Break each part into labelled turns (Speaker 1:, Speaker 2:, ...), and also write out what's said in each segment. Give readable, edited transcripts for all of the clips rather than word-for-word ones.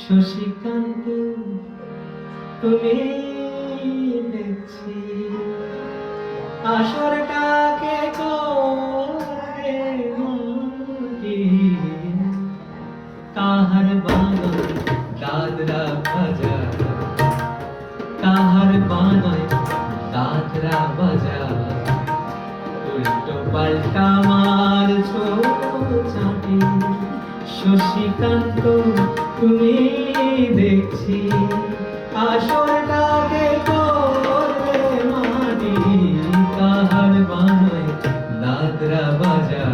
Speaker 1: শশীকান্ত তুমি দেখছি আসরটাকে করে মাটি কাহার বানায় দাদরা ভাজা কাহার বানায় দাদরা ভাজা উল্টো পাল্টা মারছো চাটি শশীকান্ত তুমি দেখছি আসরটাকে করবে মাটি কাহার বানায় দাদরা বাজা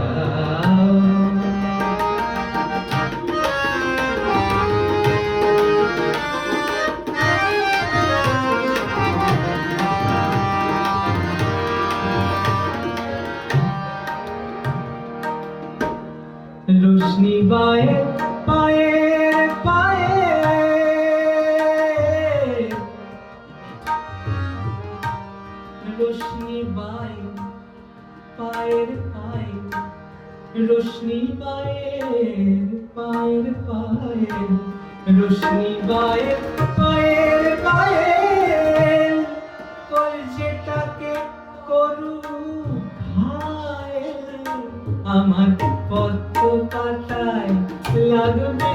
Speaker 1: রোশনি বায়ে পায়ে পায়ে রোশনি বায়ে পায়ের পায়ে রোশনি বায়ে পায়ের পায়ে রোশনি বায়ে পায়ের পায়ে কলজেটাকে করু ঘায়েল আমার পদ্ম পাতায় লাগবে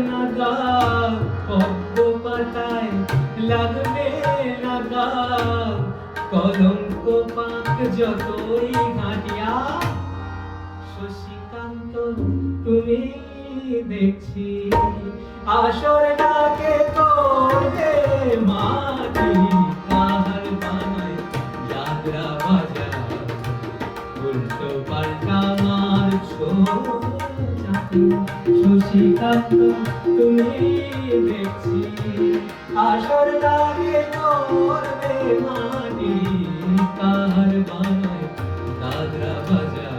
Speaker 1: না দাগ পদ্ম পাতায় লাগবে না দাগ কলঙ্ক পাক যতই ঘাটিয়া শশীকান্ত তুমি দেখছি আসরটাকে করবে মাটি কাহার বানায় দাদরা বাজা উল্টো পাল্টা মারছো চাটি শশীকান্ত তুমি দেখছি আসরটাকে করবে মাটি কাহার বানায় দাদরা বাজা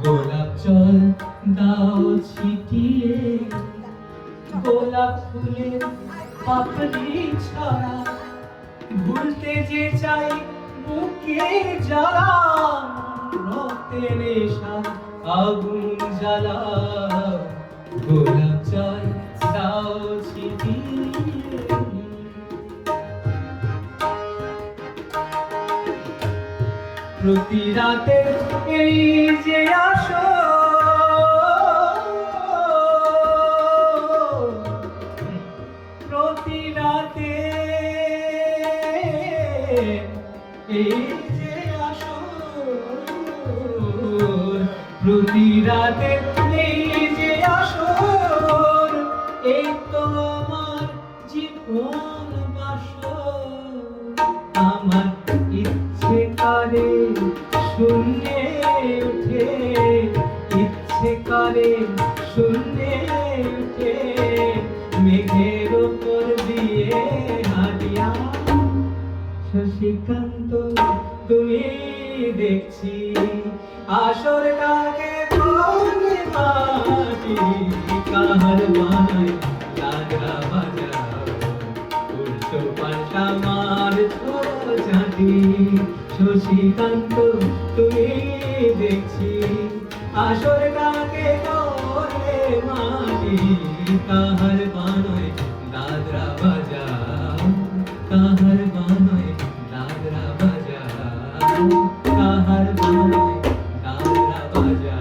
Speaker 1: গোলাপ জল দাও ছিটিয়ে গোলাপ ফুলের পাপড়ি ছড়া ভুলতে যে চাই বুকে জ্বালা রক্তে নেশা আগুন জ্বালা গোলাপ জল দাও ছিটিয়ে প্রতি রাতে এই যে আসো প্রতি রাতে এই যে আসো প্রতি রাতে এই যে আসো এই তো আমার জীবন বাসর আমার ইচ্ছে করে শূন্যে উঠে ইচ্ছে করে শূন্যে উঠে মেঘের উপর দিয়ে হাঁটিয়া শশীকান্ত তুমি দেখছি আসরটাকে করবে মাটি কাহার বানায় দাদরা বাজা উল্টো পাল্টা মারছো চাটি শশীকান্ত তুমি দেখছি আসরটাকে করবে মাটি কাহার বানায় দাদরা বাজা কাহার বানায় দাদরা বাজা কাহার বানায় দাদরা বাজা